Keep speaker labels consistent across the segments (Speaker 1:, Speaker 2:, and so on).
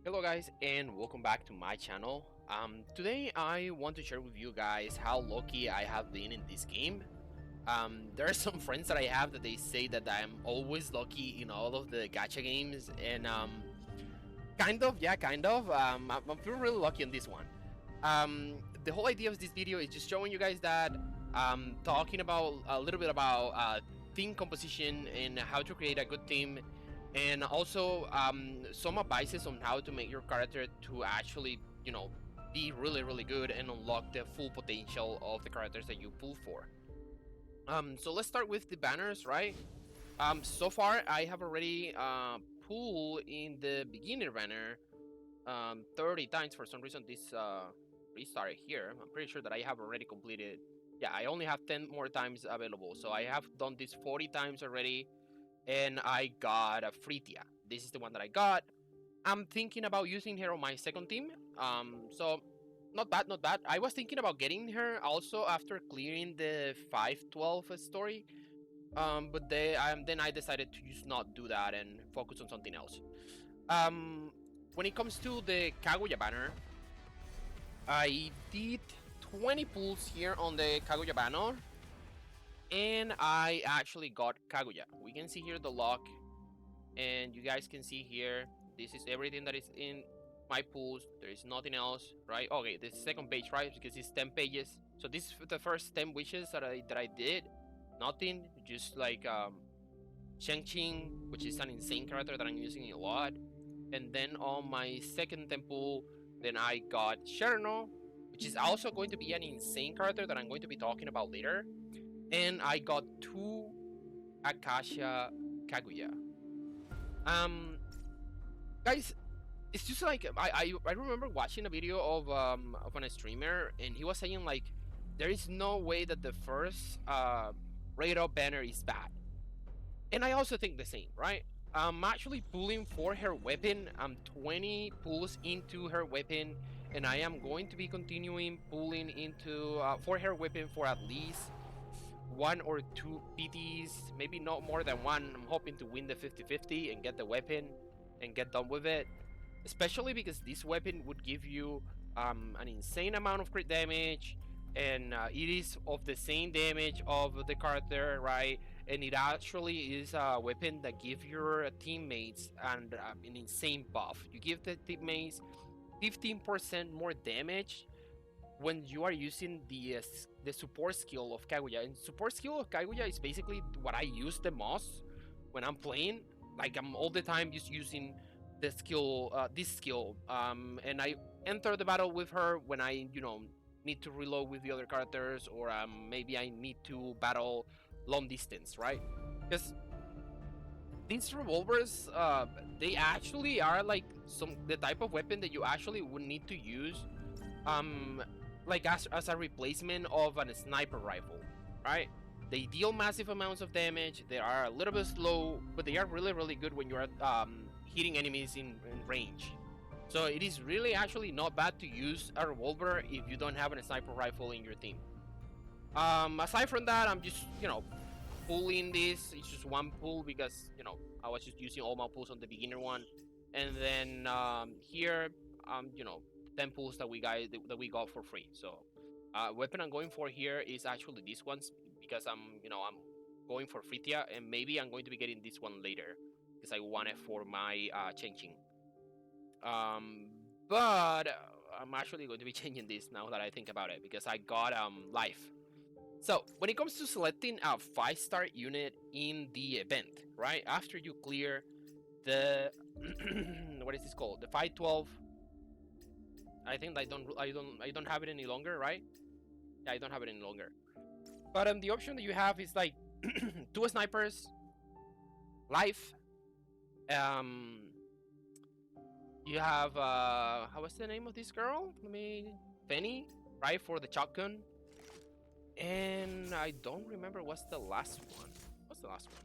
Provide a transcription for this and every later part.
Speaker 1: Hello guys and welcome back to my channel. Today I want to share with you guys how lucky I have been in this game. There are some friends that I have that they say that I'm always lucky in all of the gacha games, and kind of. I'm feeling really lucky on this one. The whole idea of this video is just showing you guys that talking about a little bit about team composition and how to create a good team, and also some advices on how to make your character to actually, be really good and unlock the full potential of the characters that you pull for. So let's start with the banners, right? So far I have already pulled in the beginner banner 30 times. For some reason this restarted here. I'm pretty sure that I have already completed. Yeah, I only have 10 more times available, so I have done this 40 times already, and I got a Fritia. This is the one that I got. I'm thinking about using her on my second team. So not bad, not bad. I was thinking about getting her also after clearing the 512 story. Then I decided to just not do that and focus on something else. Um, when it comes to the Kaguya banner, I did 20 pulls here on the Kaguya banner, and I actually got Kaguya. We can see here the lock, and you guys can see here, this is everything that is in my pulls. There is nothing else, right? Okay, this second page, right? Because it's 10 pages. So this is the first 10 wishes that I did. Nothing, just like Shang-Chi, which is an insane character that I'm using a lot. And then on my second temple, then I got Sherno, which is also going to be an insane character that I'm going to be talking about later. And I got two Akasha Kaguya. Um, Guys, it's just like I remember watching a video of a streamer, and he was saying like there is no way that the first radar banner is bad, and I also think the same, right? I'm actually pulling for her weapon. I'm 20 pulls into her weapon, and I am going to be continuing pulling into for her weapon for at least one or two PTs, maybe not more than one. I'm hoping to win the 50-50 and get the weapon and get done with it. Especially because this weapon would give you an insane amount of crit damage, and it is of the same damage of the character, right? And it actually is a weapon that gives your teammates an insane buff. You give the teammates 15% more damage when you are using the support skill of Kaguya. And support skill of Kaguya is basically what I use the most when I'm playing. Like, I'm all the time just using the skill, this skill, and I enter the battle with her when I, need to reload with the other characters, or maybe I need to battle long distance, right? Because these revolvers, they actually are like the type of weapon that you actually would need to use um like as a replacement of a sniper rifle, right? They deal massive amounts of damage. They are a little bit slow, but they are really good when you are hitting enemies in range. So it is really actually not bad to use a revolver if you don't have a sniper rifle in your team. Aside from that, I'm just, pulling this. It's just one pull because, I was just using all my pulls on the beginner one. And then here, 10 pulls that we got for free. So weapon I'm going for here is actually this one's, because I'm going for Fritia, and maybe I'm going to be getting this one later because I want it for my changing. But I'm actually going to be changing this now that I think about it, because I got life. So when it comes to selecting a 5-star unit in the event, right after you clear the what is this called, the 512. I think I don't have it any longer, right? Yeah, I don't have it any longer. But the option that you have is like 2 snipers, life. Um, you have how was the name of this girl? Let me Penny, right, for the shotgun. And I don't remember what's the last one. What's the last one?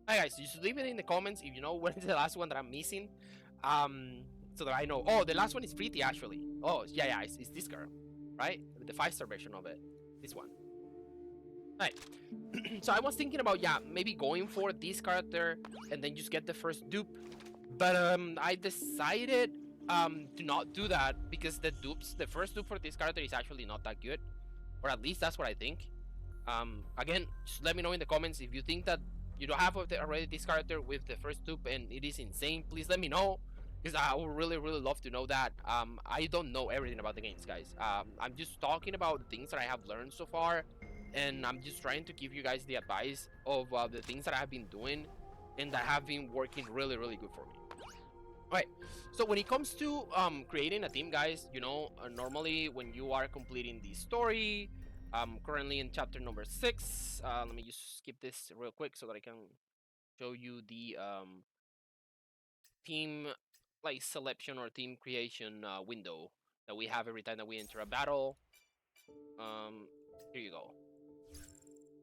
Speaker 1: Hi guys, just leave it in the comments if you know what is the last one that I'm missing. Um, so that I know. Oh, the last one is pretty actually. Oh, yeah, it's this girl, right? The 5-star version of it. This one. Right. So I was thinking about, yeah, maybe going for this character and then just get the first dupe. But I decided do not do that, because the first dupe for this character is actually not that good, or at least that's what I think. Again, just let me know in the comments if you think that you don't have already this character with the first dupe and it is insane. Please let me know, because I would really love to know that. I don't know everything about the games, guys. I'm just talking about the things that I have learned so far, and I'm just trying to give you guys the advice of the things that I have been doing and that have been working really good for me. Alright, so when it comes to creating a team, guys, you know, normally when you are completing the story, currently in chapter number 6. Let me just skip this real quick so that I can show you the team like selection or team creation window that we have every time that we enter a battle. Here you go.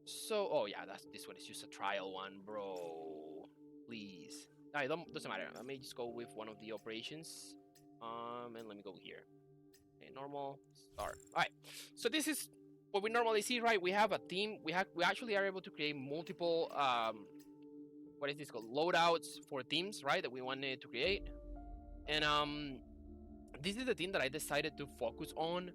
Speaker 1: So, oh yeah, that's this one is just a trial one, bro. Please. Alright, doesn't matter. I may just go with one of the operations. And let me go here. Okay, normal, start. Alright, so this is what we normally see, right? We have a team. We actually are able to create multiple what is this called? Loadouts for teams, right? That we wanted to create. And this is the team that I decided to focus on.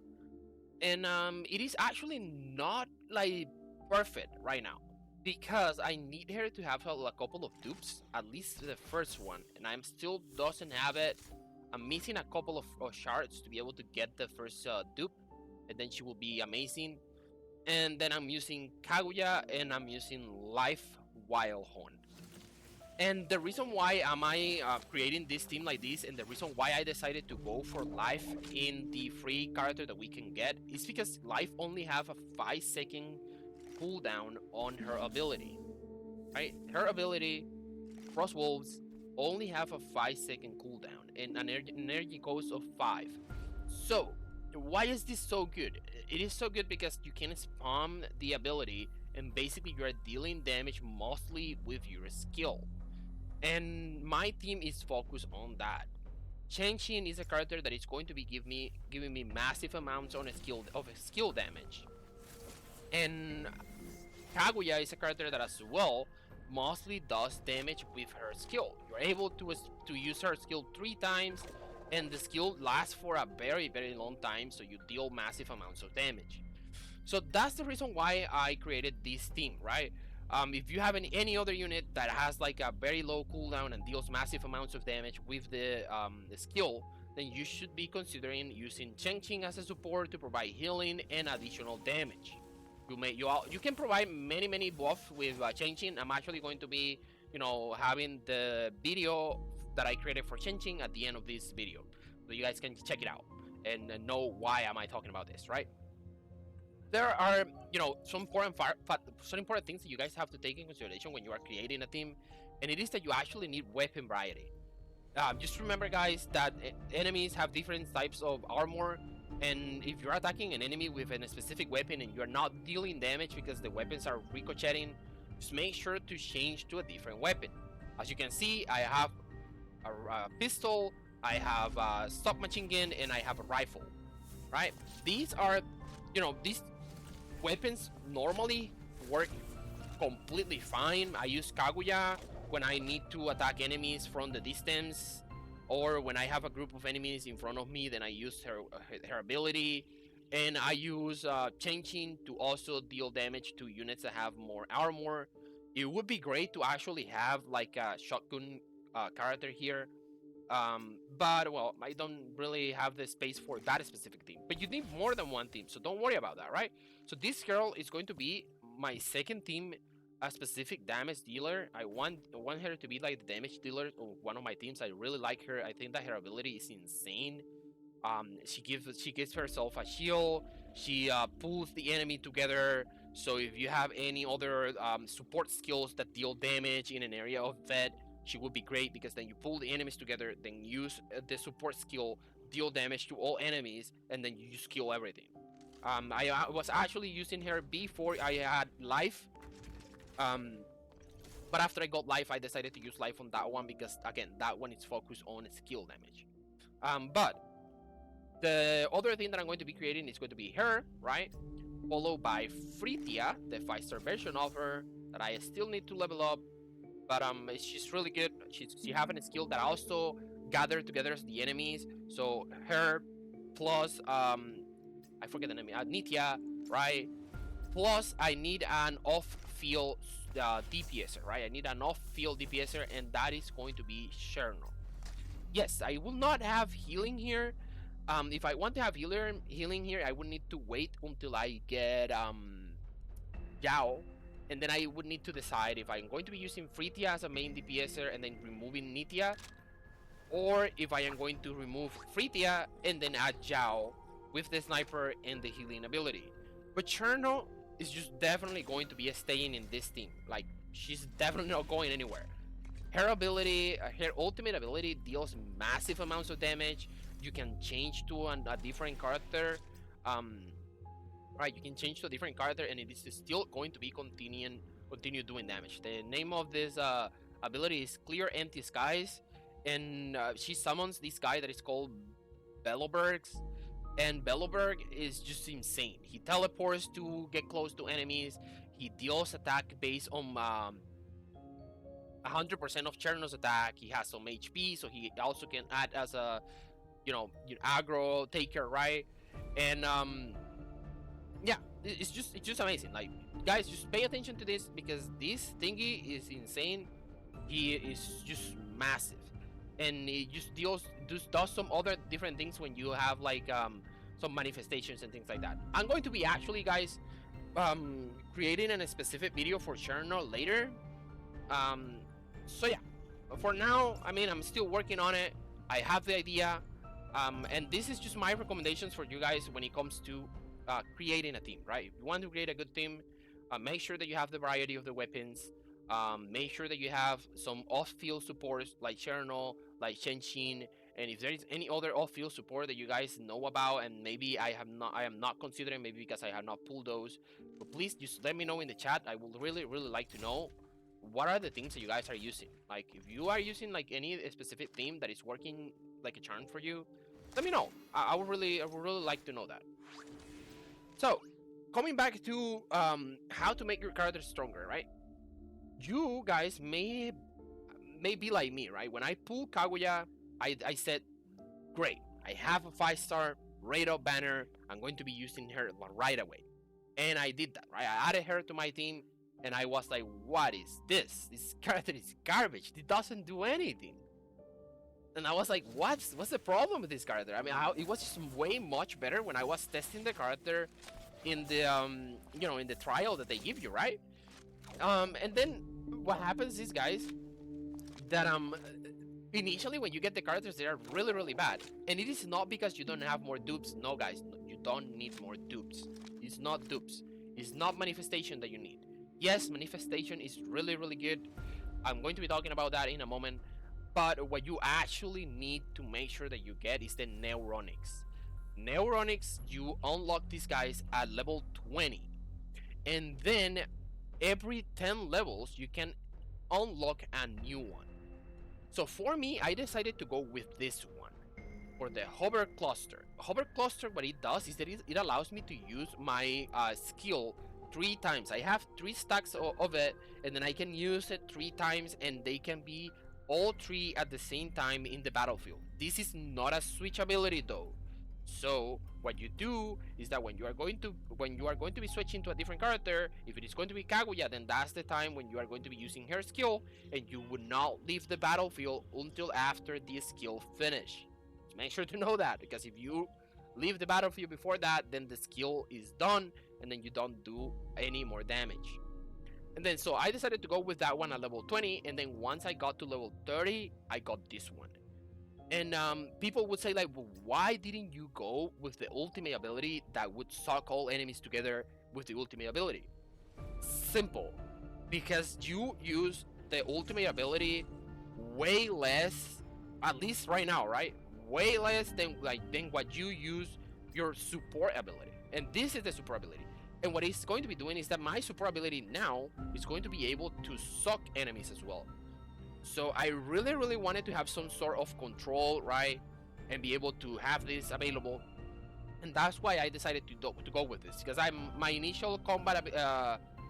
Speaker 1: And it is actually not like perfect right now, because I need her to have a couple of dupes, at least the first one, and I'm still doesn't have it. I'm missing a couple of shards to be able to get the first dupe, and then she will be amazing. And then I'm using Kaguya and I'm using Life Wild Horn. And the reason why am I creating this team like this, and the reason why I decided to go for Life in the free character that we can get, is because Life only have a 5-second cooldown on her ability, right? Her ability, Frost Wolves, only have a 5-second cooldown and an energy cost of 5. So why is this so good? It is so good because you can spam the ability and basically you are dealing damage mostly with your skill. And my team is focused on that. Changing is a character that is going to be giving me massive amounts of skill damage. And Kaguya is a character that as well mostly does damage with her skill. You're able to use her skill 3 times, and the skill lasts for a very long time, so you deal massive amounts of damage. So that's the reason why I created this team, right? If you have any other unit that has like a very low cooldown and deals massive amounts of damage with the skill, then you should be considering using Chengqing as a support to provide healing and additional damage. You can provide many buffs with Chengqing. I'm actually going to be, you know, having the video that I created for Chengqing at the end of this video, so you guys can check it out and know why am I talking about this, right? There are, you know, some important things that you guys have to take in consideration when you are creating a team, and it is that you actually need weapon variety. Just remember, guys, that enemies have different types of armor, and if you're attacking an enemy with a specific weapon and you're not dealing damage because the weapons are ricocheting, just make sure to change to a different weapon. As you can see, I have a pistol, I have a stock machine gun, and I have a rifle, right? These are, you know, these weapons normally work completely fine. I use Kaguya when I need to attack enemies from the distance, or when I have a group of enemies in front of me, then I use her ability. And I use Chengqing to also deal damage to units that have more armor. It would be great to actually have like a shotgun character here, but well, I don't really have the space for that specific team. But you need more than one team, so don't worry about that, right? So this girl is going to be my second team, a specific damage dealer. I want her to be like the damage dealer of one of my teams. I really like her. I think that her ability is insane. She gives herself a shield. She pulls the enemy together. So if you have any other support skills that deal damage in an area of that, she would be great, because then you pull the enemies together, then use the support skill, deal damage to all enemies, and then you just kill everything. I was actually using her before I had life, but after I got life, I decided to use life on that one because, again, that one is focused on skill damage. But the other thing that I'm going to be creating is going to be her, right? Followed by Fritia, the 5-star version of her that I still need to level up. But she's really good. She having a skill that also gather together the enemies. So her plus I forget the name, Nitya, right? Plus I need an off-field DPSer, right? I need an off-field DPSer, and that is going to be Cherno. Yes, I will not have healing here. If I want to have healing here, I would need to wait until I get Yao, and then I would need to decide if I'm going to be using Fritia as a main DPSer and then removing Nitya, or if I am going to remove Fritia and then add Yao with the sniper and the healing ability. But Cherno is just definitely going to be staying in this team. Like, she's definitely not going anywhere. Her ability, her ultimate ability deals massive amounts of damage. You can change to a different character. Right, you can change to a different character and it is still going to be continue doing damage. The name of this ability is Clear Empty Skies, and she summons this guy that is called Bellobergs, and Belloberg is just insane. He teleports to get close to enemies. He deals attack based on 100% of Cherno's attack. He has some HP, so he also can add as a, your aggro taker, right? And yeah, it's just amazing. Like, guys, just pay attention to this because this thingy is insane. He is just massive, and it just does some other different things when you have like some manifestations and things like that. I'm going to be actually, guys, creating a specific video for Cherno later. So yeah, for now, I mean, I'm still working on it. I have the idea, and this is just my recommendations for you guys when it comes to creating a team, right? If you want to create a good team, make sure that you have the variety of the weapons. Make sure that you have some off-field supports like Cherno, like Shenxin, and if there is any other off-field support that you guys know about and maybe I am not considering, maybe because I have not pulled those, but please just let me know in the chat. I would really like to know what are the things that you guys are using. Like, if you are using like any specific theme that is working like a charm for you, let me know. I would really like to know that. So, coming back to how to make your character stronger, right? You guys may be like me, right? When I pulled Kaguya, I said, great, I have a 5-star radar banner. I'm going to be using her right away. And I did that, right? I added her to my team, and I was like, what is this? This character is garbage. It doesn't do anything. And I was like, what's the problem with this character? I mean, it was just way much better when I was testing the character in the in the trial that they give you, right? And then what happens is, guys, that initially when you get the characters, they are really bad, and it is not because you don't have more dupes. No, guys, you don't need more dupes. It's not dupes. It's not manifestation that you need. Yes, manifestation is really good. I'm going to be talking about that in a moment. But what you actually need to make sure that you get is the Neuronics. Neuronics, you unlock these guys at level 20. And then every 10 levels, you can unlock a new one. So for me, I decided to go with this one. For the Hover Cluster. Hover Cluster, what it does is that it allows me to use my skill 3 times. I have 3 stacks of it, and then I can use it 3 times, and they can be all 3 at the same time in the battlefield. This is not a switch ability though. So what you do is that when you are going to be switching to a different character, if it is going to be Kaguya, then that's the time when you are going to be using her skill, and you would not leave the battlefield until after the skill finish. Just make sure to know that, because if you leave the battlefield before that, then the skill is done, and then you don't do any more damage. And then so I decided to go with that one at level 20, and then once I got to level 30, I got this one. And people would say, like, well, why didn't you go with the ultimate ability that would suck all enemies together with the ultimate ability? Simple. Because you use the ultimate ability way less, at least right now, right? Way less than what you use your support ability. And this is the support ability. And what it's going to be doing is that my support ability now is going to be able to suck enemies as well. So I really wanted to have some sort of control, right? And be able to have this available. And that's why I decided to go with this. Because my initial combat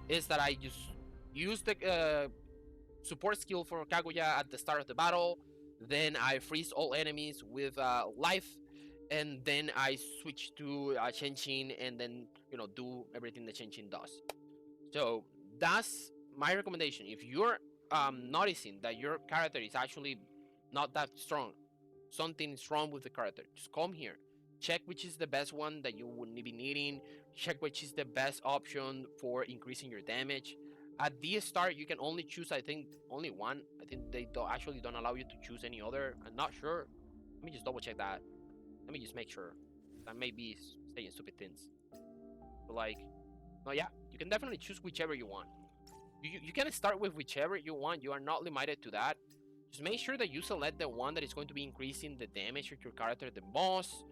Speaker 1: is that I just use the support skill for Kaguya at the start of the battle. Then I freeze all enemies with life, and then I switch to Chenshin, and then do everything that Chenshin does. So that's my recommendation. If you're noticing that your character is actually not that strong, something is wrong with the character, just come here. Check which is the best one that you would be needing. Check which is the best option for increasing your damage. At the start, you can only choose, I think, only one. I think they don't allow you to choose any other. I'm not sure. Let me just double check that. Let me just make sure. I may be saying stupid things. But like, no, yeah, you can definitely choose whichever you want. You can start with whichever you want. You are not limited to that. Just make sure that you select the one that is going to be increasing the damage of your character the most.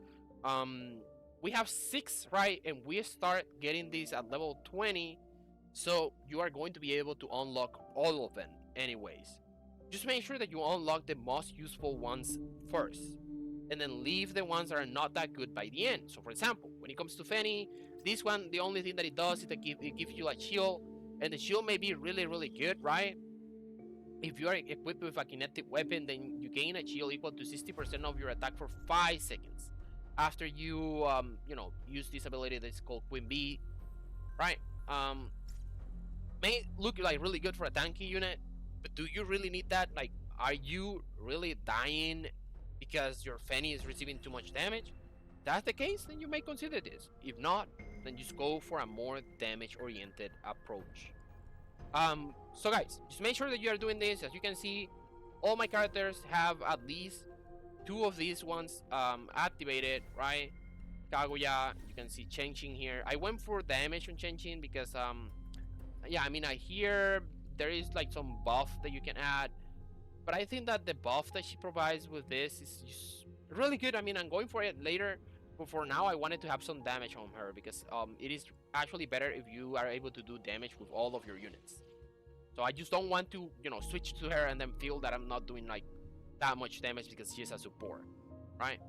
Speaker 1: We have 6, right? And we start getting these at level 20. So you are going to be able to unlock all of them anyways. Just make sure that you unlock the most useful ones first. And then leave the ones that are not that good by the end. So for example, when it comes to Fanny, this one, the only thing that it does is that it gives you a shield. And the shield may be really, really good, right? If you are equipped with a kinetic weapon, then you gain a shield equal to 60% of your attack for 5 seconds. After you, use this ability that's called Queen Bee, right? May look like really good for a tanky unit, but do you really need that? Like, are you really dying because your Fanny is receiving too much damage? If that's the case, then you may consider this. If not, then just go for a more damage-oriented approach. So guys, just make sure that you are doing this. As you can see, all my characters have at least 2 of these ones activated, right? Kaguya, you can see Chenshin here. I went for damage on Chenshin because yeah, I mean, I hear there is like some buff that you can add, but I think that the buff that she provides with this is just really good. I mean, I'm going for it later, but for now I wanted to have some damage on her because it is actually better if you are able to do damage with all of your units. So I just don't want to, switch to her and then feel that I'm not doing like that much damage because she's a support, right?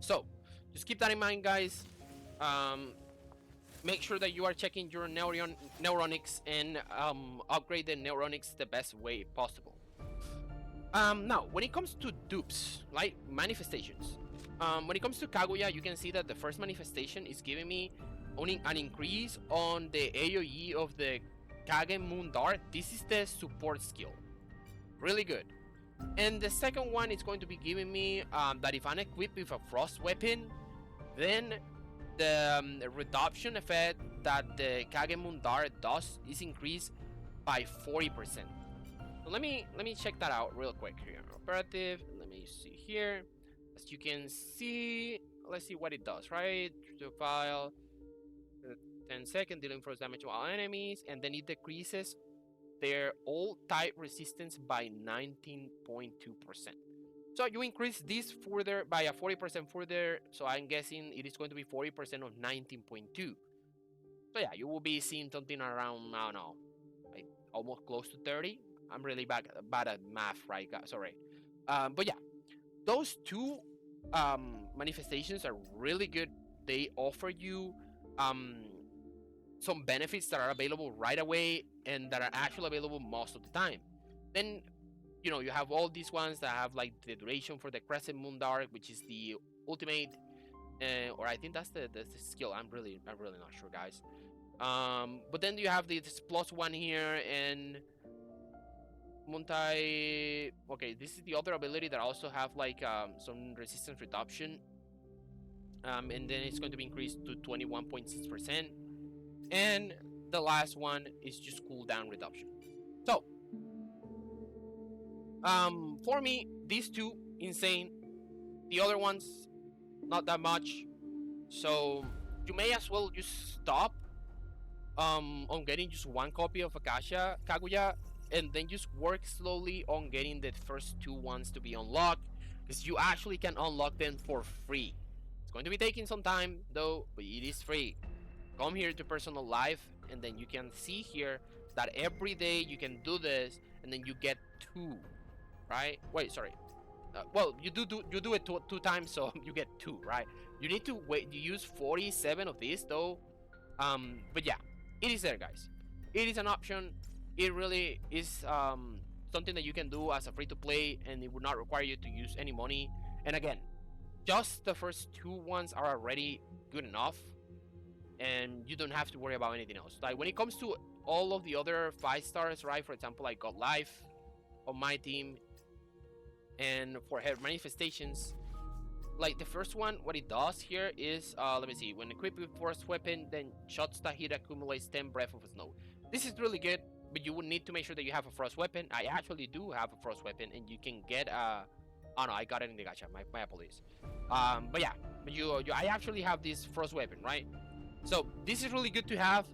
Speaker 1: So just keep that in mind, guys. Make sure that you are checking your neuronics and upgrade the neuronics the best way possible. Now, when it comes to dupes, like manifestations, when it comes to Kaguya, you can see that the first manifestation is giving me only an increase on the AoE of the Kage Moon Dart. This is the support skill. Really good. And the second one is going to be giving me that if I'm equipped with a frost weapon, then the reduction effect that the Kage Moon Dart does is increased by 40%. So let me check that out real quick here. Operative, let me see here. As you can see, let's see what it does, right? To file 10-second dealing force damage to all enemies, and then it decreases their all type resistance by 19.2%. So you increase this further by a 40% further, so I'm guessing it is going to be 40% of 19.2. So yeah, you will be seeing something around, I don't know, like almost close to 30. I'm really bad at math, right, guys? Sorry. But yeah, those 2 manifestations are really good. They offer you some benefits that are available right away and that are actually available most of the time. Then you have all these ones that have like the duration for the Crescent Moon Dark, which is the ultimate, or I think that's the skill. I'm really not sure, guys. But then you have this +1 here and multi. Okay, this is the other ability that also have like some resistance reduction, and then it's going to be increased to 21.6%. And the last one is just cooldown reduction. So for me, these 2 insane. The other ones not that much. So you may as well just stop on getting just 1 copy of Kaguya, and then just work slowly on getting the first 2 ones to be unlocked, because you actually can unlock them for free. It's going to be taking some time though, but it is free. Come here to personal life, and then you can see here that every day you can do this, and then you get 2, right? Wait, sorry. Well, you do it 2 times, so you get 2, right? You need to wait. You use 47 of these though. But yeah, it is there, guys. It is an option. It really is something that you can do as a free-to-play, and it would not require you to use any money. And again, just the first two ones are already good enough, and you don't have to worry about anything else. Like when it comes to all of the other 5 stars, right? For example, I got life on my team, and for her manifestations, like the first one, what it does here is, let me see, when equipped with first weapon, then shots that hit accumulates 10 breath of snow. This is really good, but you would need to make sure that you have a frost weapon. I actually do have a frost weapon, and you can get oh no, I got it in the gacha. My apologies. But yeah, but I actually have this frost weapon, right? So this is really good to have,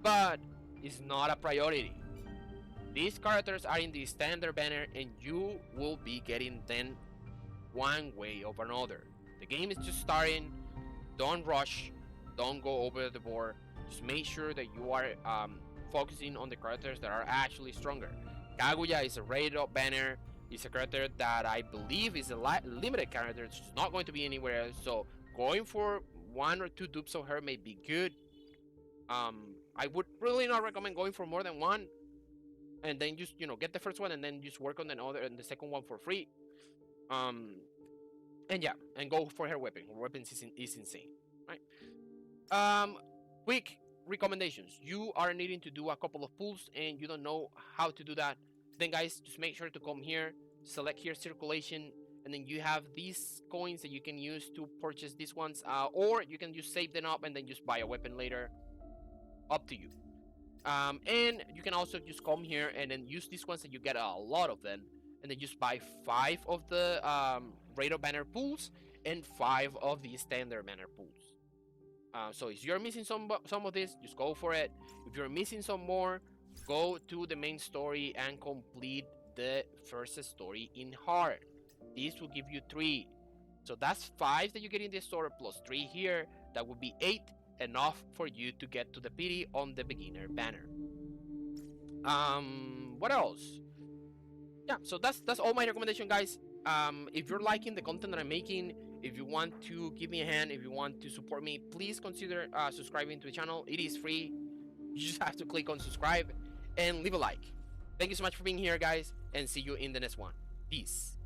Speaker 1: but it's not a priority. These characters are in the standard banner, and you will be getting them one way or another. The game is just starting. Don't rush. Don't go over the board. Just make sure that you are focusing on the characters that are actually stronger. Kaguya is a rated up banner. It's a character that I believe is a limited character. It's not going to be anywhere else. So going for 1 or 2 dupes of her may be good. I would really not recommend going for more than 1, and then just get the first one and then just work on the second one for free. And yeah, and go for her weapon. Her weapon is insane, right? Quick recommendations. You are needing to do a couple of pulls and you don't know how to do that, then guys, just make sure to come here, select here circulation, and then you have these coins that you can use to purchase these ones, or you can just save them up and then just buy a weapon later. Up to you. And you can also just come here and then use these ones, and you get a lot of them, and then just buy 5 of the radar banner pools and 5 of the standard banner pools. So if you're missing some of this, just go for it. If you're missing some more, go to the main story and complete the first story in hard. This will give you 3. So that's 5 that you get in the store plus 3 here. That would be 8, enough for you to get to the PD on the beginner banner. What else? Yeah, so that's all my recommendation, guys. If you're liking the content that I'm making, if you want to give me a hand, if you want to support me, please consider subscribing to the channel. It is free. You just have to click on subscribe and leave a like. Thank you so much for being here, guys, and see you in the next one. Peace.